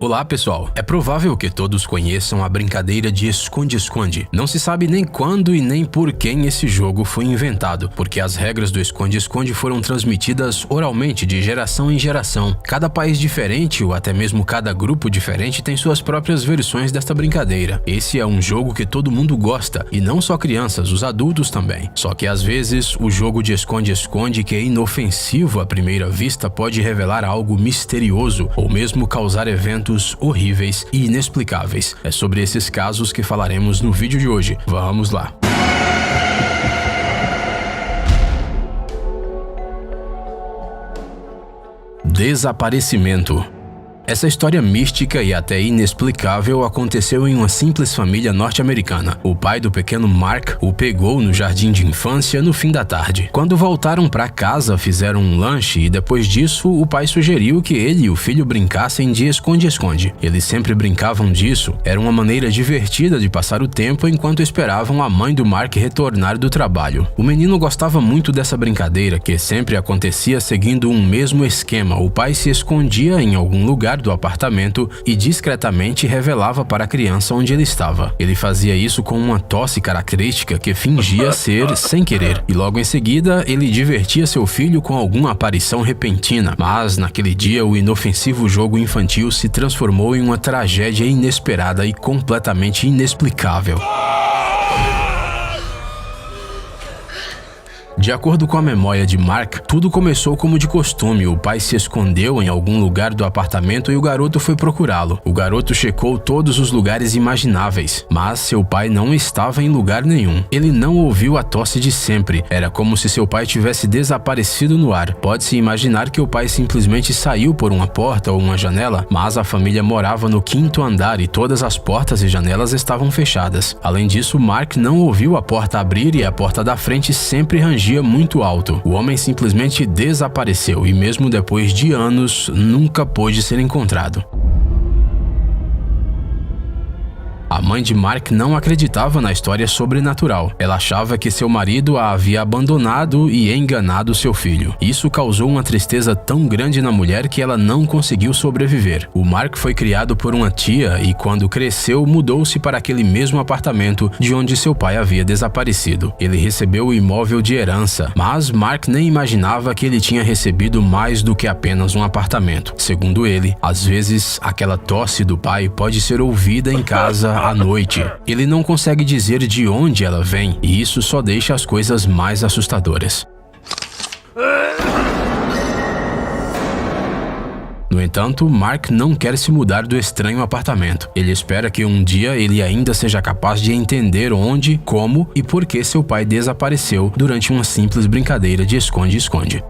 Olá pessoal, é provável que todos conheçam a brincadeira de esconde-esconde. Não se sabe nem quando e nem por quem esse jogo foi inventado, porque as regras do esconde-esconde foram transmitidas oralmente de geração em geração. Cada país diferente ou até mesmo cada grupo diferente tem suas próprias versões desta brincadeira. Esse é um jogo que todo mundo gosta, e não só crianças, os adultos também. Só que às vezes o jogo de esconde-esconde, que é inofensivo à primeira vista, pode revelar algo misterioso ou mesmo causar eventos horríveis e inexplicáveis. É sobre esses casos que falaremos no vídeo de hoje. Vamos lá! Desaparecimento. Essa história mística e até inexplicável aconteceu em uma simples família norte-americana. O pai do pequeno Mark o pegou no jardim de infância no fim da tarde. Quando voltaram para casa, fizeram um lanche e depois disso o pai sugeriu que ele e o filho brincassem de esconde-esconde. Eles sempre brincavam disso. Era uma maneira divertida de passar o tempo enquanto esperavam a mãe do Mark retornar do trabalho. O menino gostava muito dessa brincadeira, que sempre acontecia seguindo um mesmo esquema. O pai se escondia em algum lugar do apartamento e discretamente revelava para a criança onde ele estava. Ele fazia isso com uma tosse característica que fingia ser sem querer, e logo em seguida ele divertia seu filho com alguma aparição repentina. Mas naquele dia o inofensivo jogo infantil se transformou em uma tragédia inesperada e completamente inexplicável. De acordo com a memória de Mark, tudo começou como de costume. O pai se escondeu em algum lugar do apartamento e o garoto foi procurá-lo. O garoto checou todos os lugares imagináveis, mas seu pai não estava em lugar nenhum. Ele não ouviu a tosse de sempre. Era como se seu pai tivesse desaparecido no ar. Pode-se imaginar que o pai simplesmente saiu por uma porta ou uma janela, mas a família morava no 5º andar e todas as portas e janelas estavam fechadas. Além disso, Mark não ouviu a porta abrir e a porta da frente sempre rangia muito alto. O homem simplesmente desapareceu e mesmo depois de anos, nunca pôde ser encontrado. A mãe de Mark não acreditava na história sobrenatural. Ela achava que seu marido a havia abandonado e enganado seu filho. Isso causou uma tristeza tão grande na mulher que ela não conseguiu sobreviver. O Mark foi criado por uma tia e quando cresceu mudou-se para aquele mesmo apartamento de onde seu pai havia desaparecido. Ele recebeu o imóvel de herança, mas Mark nem imaginava que ele tinha recebido mais do que apenas um apartamento. Segundo ele, às vezes aquela tosse do pai pode ser ouvida em casa à noite. Ele não consegue dizer de onde ela vem, e isso só deixa as coisas mais assustadoras. No entanto, Mark não quer se mudar do estranho apartamento. Ele espera que um dia ele ainda seja capaz de entender onde, como e por que seu pai desapareceu durante uma simples brincadeira de esconde-esconde.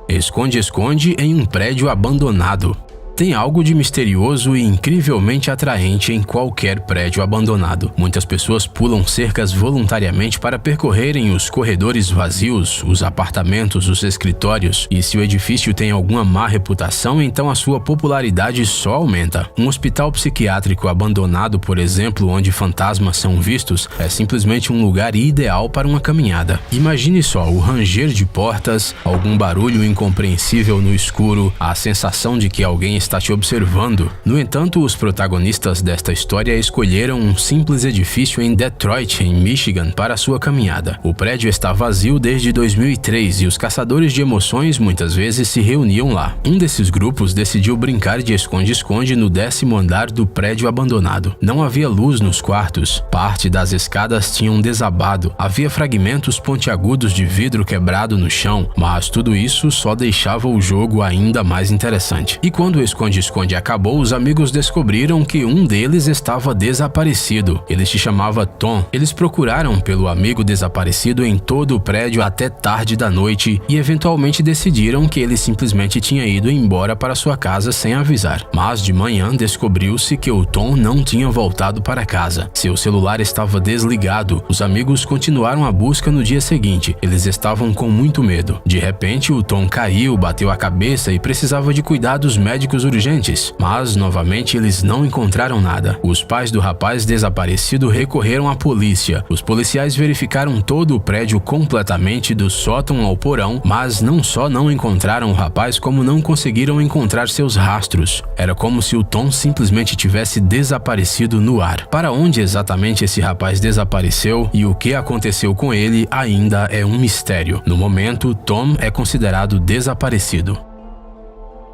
Esconde-esconde em um prédio abandonado. Tem algo de misterioso e incrivelmente atraente em qualquer prédio abandonado. Muitas pessoas pulam cercas voluntariamente para percorrerem os corredores vazios, os apartamentos, os escritórios, e se o edifício tem alguma má reputação, então a sua popularidade só aumenta. Um hospital psiquiátrico abandonado, por exemplo, onde fantasmas são vistos, é simplesmente um lugar ideal para uma caminhada. Imagine só o ranger de portas, algum barulho incompreensível no escuro, a sensação de que alguém está te observando. No entanto, os protagonistas desta história escolheram um simples edifício em Detroit, em Michigan, para sua caminhada. O prédio está vazio desde 2003 e os caçadores de emoções muitas vezes se reuniam lá. Um desses grupos decidiu brincar de esconde-esconde no 10º andar do prédio abandonado. Não havia luz nos quartos, parte das escadas tinham desabado, havia fragmentos pontiagudos de vidro quebrado no chão, mas tudo isso só deixava o jogo ainda mais interessante. E quando o esconde-esconde acabou, os amigos descobriram que um deles estava desaparecido. Ele se chamava Tom. Eles procuraram pelo amigo desaparecido em todo o prédio até tarde da noite e eventualmente decidiram que ele simplesmente tinha ido embora para sua casa sem avisar. Mas de manhã descobriu-se que o Tom não tinha voltado para casa. Seu celular estava desligado. Os amigos continuaram a busca no dia seguinte. Eles estavam com muito medo. De repente, o Tom caiu, bateu a cabeça e precisava de cuidados médicos buscas urgentes, mas novamente eles não encontraram nada. Os pais do rapaz desaparecido recorreram à polícia. Os policiais verificaram todo o prédio completamente do sótão ao porão, mas não só não encontraram o rapaz, como não conseguiram encontrar seus rastros. Era como se o Tom simplesmente tivesse desaparecido no ar. Para onde exatamente esse rapaz desapareceu e o que aconteceu com ele ainda é um mistério. No momento, Tom é considerado desaparecido.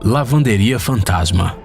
Lavanderia fantasma.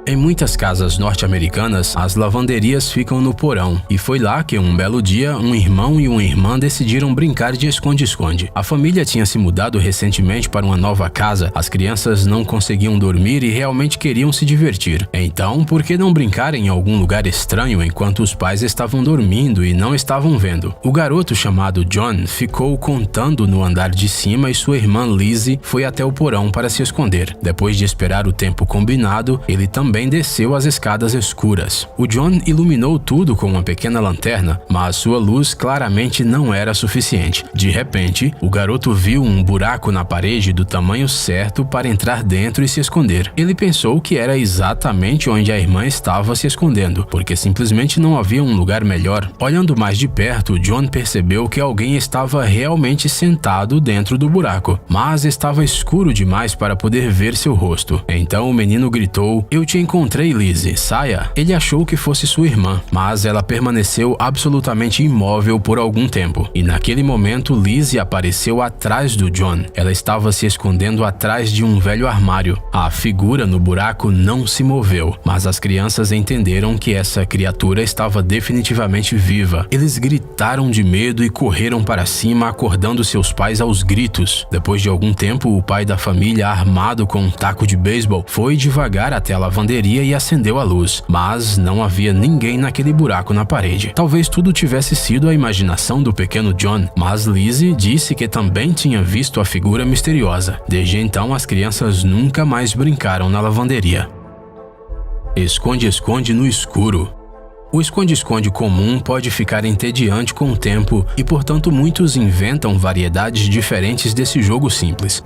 Em muitas casas norte-americanas, as lavanderias ficam no porão, e foi lá que um belo dia, um irmão e uma irmã decidiram brincar de esconde-esconde. A família tinha se mudado recentemente para uma nova casa, as crianças não conseguiam dormir e realmente queriam se divertir. Então, por que não brincar em algum lugar estranho enquanto os pais estavam dormindo e não estavam vendo? O garoto chamado John ficou contando no andar de cima e sua irmã Lizzie foi até o porão para se esconder. Depois de esperar o tempo combinado, ele também desceu as escadas escuras. O John iluminou tudo com uma pequena lanterna, mas sua luz claramente não era suficiente. De repente, o garoto viu um buraco na parede do tamanho certo para entrar dentro e se esconder. Ele pensou que era exatamente onde a irmã estava se escondendo, porque simplesmente não havia um lugar melhor. Olhando mais de perto, John percebeu que alguém estava realmente sentado dentro do buraco, mas estava escuro demais para poder ver seu rosto. Então o menino gritou: "Eu te encontrei, Lizzie, saia." Ele achou que fosse sua irmã, mas ela permaneceu absolutamente imóvel por algum tempo. E naquele momento, Lizzie apareceu atrás do John. Ela estava se escondendo atrás de um velho armário. A figura no buraco não se moveu, mas as crianças entenderam que essa criatura estava definitivamente viva. Eles gritaram de medo e correram para cima, acordando seus pais aos gritos. Depois de algum tempo, o pai da família, armado com um taco de beisebol, foi devagar até a lavanderia e acendeu a luz, mas não havia ninguém naquele buraco na parede. Talvez tudo tivesse sido a imaginação do pequeno John, mas Lizzie disse que também tinha visto a figura misteriosa. Desde então, as crianças nunca mais brincaram na lavanderia. Esconde-esconde no escuro. O esconde-esconde comum pode ficar entediante com o tempo e, portanto, muitos inventam variedades diferentes desse jogo simples.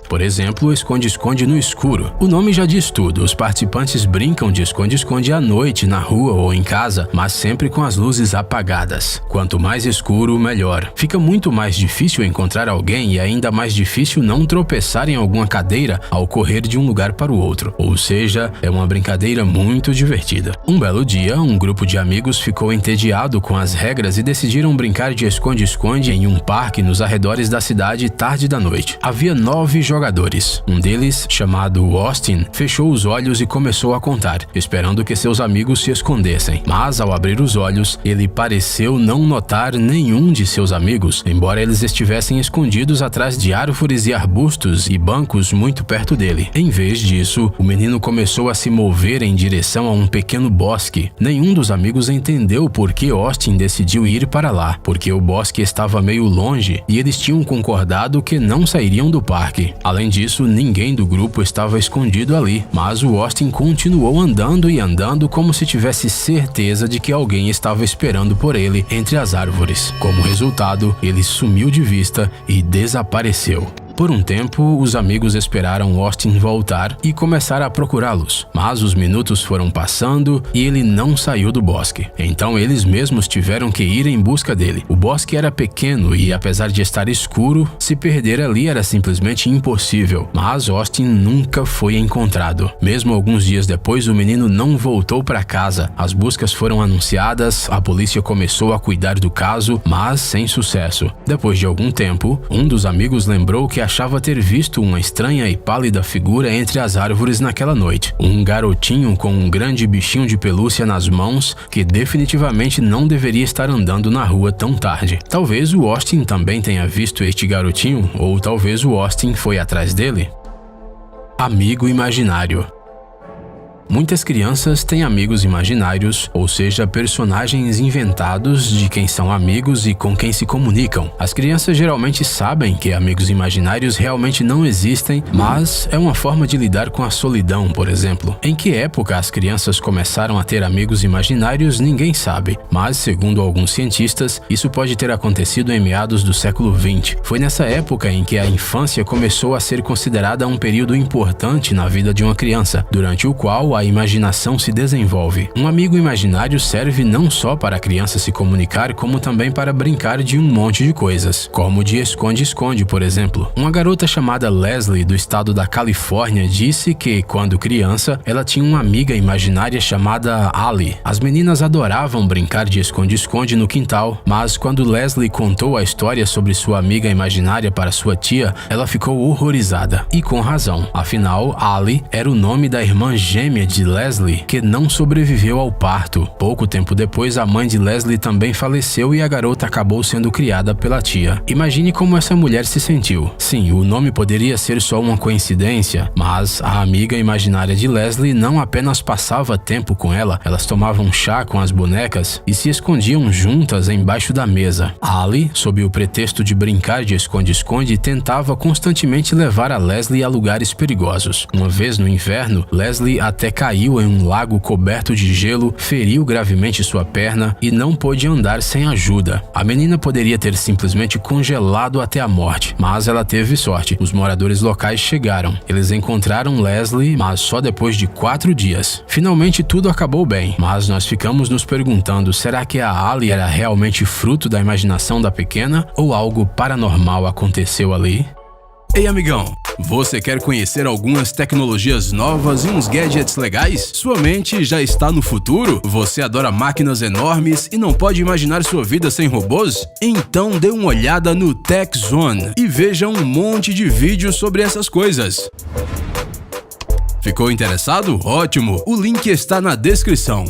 Por exemplo, esconde-esconde no escuro. O nome já diz tudo, os participantes brincam de esconde-esconde à noite, na rua ou em casa, mas sempre com as luzes apagadas. Quanto mais escuro, melhor. Fica muito mais difícil encontrar alguém e ainda mais difícil não tropeçar em alguma cadeira ao correr de um lugar para o outro. Ou seja, é uma brincadeira muito divertida. Um belo dia, um grupo de amigos ficou entediado com as regras e decidiram brincar de esconde-esconde em um parque nos arredores da cidade tarde da noite. Havia 9 jogadores. Um deles, chamado Austin, fechou os olhos e começou a contar, esperando que seus amigos se escondessem. Mas ao abrir os olhos, ele pareceu não notar nenhum de seus amigos, embora eles estivessem escondidos atrás de árvores e arbustos e bancos muito perto dele. Em vez disso, o menino começou a se mover em direção a um pequeno bosque. Nenhum dos amigos entendeu por que Austin decidiu ir para lá, porque o bosque estava meio longe e eles tinham concordado que não sairiam do parque. Além disso, ninguém do grupo estava escondido ali, mas o Austin continuou andando e andando como se tivesse certeza de que alguém estava esperando por ele entre as árvores. Como resultado, ele sumiu de vista e desapareceu. Por um tempo, os amigos esperaram Austin voltar e começaram a procurá-los, mas os minutos foram passando e ele não saiu do bosque. Então eles mesmos tiveram que ir em busca dele. O bosque era pequeno e, apesar de estar escuro, se perder ali era simplesmente impossível, mas Austin nunca foi encontrado. Mesmo alguns dias depois, o menino não voltou para casa. As buscas foram anunciadas, a polícia começou a cuidar do caso, mas sem sucesso. Depois de algum tempo, um dos amigos lembrou que achava ter visto uma estranha e pálida figura entre as árvores naquela noite. Um garotinho com um grande bichinho de pelúcia nas mãos que definitivamente não deveria estar andando na rua tão tarde. Talvez o Austin também tenha visto este garotinho, ou talvez o Austin foi atrás dele. Amigo imaginário. Muitas crianças têm amigos imaginários, ou seja, personagens inventados de quem são amigos e com quem se comunicam. As crianças geralmente sabem que amigos imaginários realmente não existem, mas é uma forma de lidar com a solidão, por exemplo. Em que época as crianças começaram a ter amigos imaginários, ninguém sabe, mas, segundo alguns cientistas, isso pode ter acontecido em meados do século XX. Foi nessa época em que a infância começou a ser considerada um período importante na vida de uma criança, durante o qual a imaginação se desenvolve. Um amigo imaginário serve não só para a criança se comunicar, como também para brincar de um monte de coisas, como de esconde-esconde, por exemplo. Uma garota chamada Leslie, do estado da Califórnia, disse que, quando criança, ela tinha uma amiga imaginária chamada Ali. As meninas adoravam brincar de esconde-esconde no quintal, mas quando Leslie contou a história sobre sua amiga imaginária para sua tia, ela ficou horrorizada. E com razão. Afinal, Ali era o nome da irmã gêmea de Leslie, que não sobreviveu ao parto. Pouco tempo depois, a mãe de Leslie também faleceu e a garota acabou sendo criada pela tia. Imagine como essa mulher se sentiu. Sim, o nome poderia ser só uma coincidência, mas a amiga imaginária de Leslie não apenas passava tempo com ela, elas tomavam chá com as bonecas e se escondiam juntas embaixo da mesa. Ali, sob o pretexto de brincar de esconde-esconde, tentava constantemente levar a Leslie a lugares perigosos. Uma vez no inverno, Leslie até caiu em um lago coberto de gelo, feriu gravemente sua perna e não pôde andar sem ajuda. A menina poderia ter simplesmente congelado até a morte, mas ela teve sorte. Os moradores locais chegaram. Eles encontraram Leslie, mas só depois de 4 dias. Finalmente tudo acabou bem, mas nós ficamos nos perguntando, será que a Ali era realmente fruto da imaginação da pequena ou algo paranormal aconteceu ali? Ei, amigão! Você quer conhecer algumas tecnologias novas e uns gadgets legais? Sua mente já está no futuro? Você adora máquinas enormes e não pode imaginar sua vida sem robôs? Então dê uma olhada no Tech Zone e veja um monte de vídeos sobre essas coisas. Ficou interessado? Ótimo! O link está na descrição.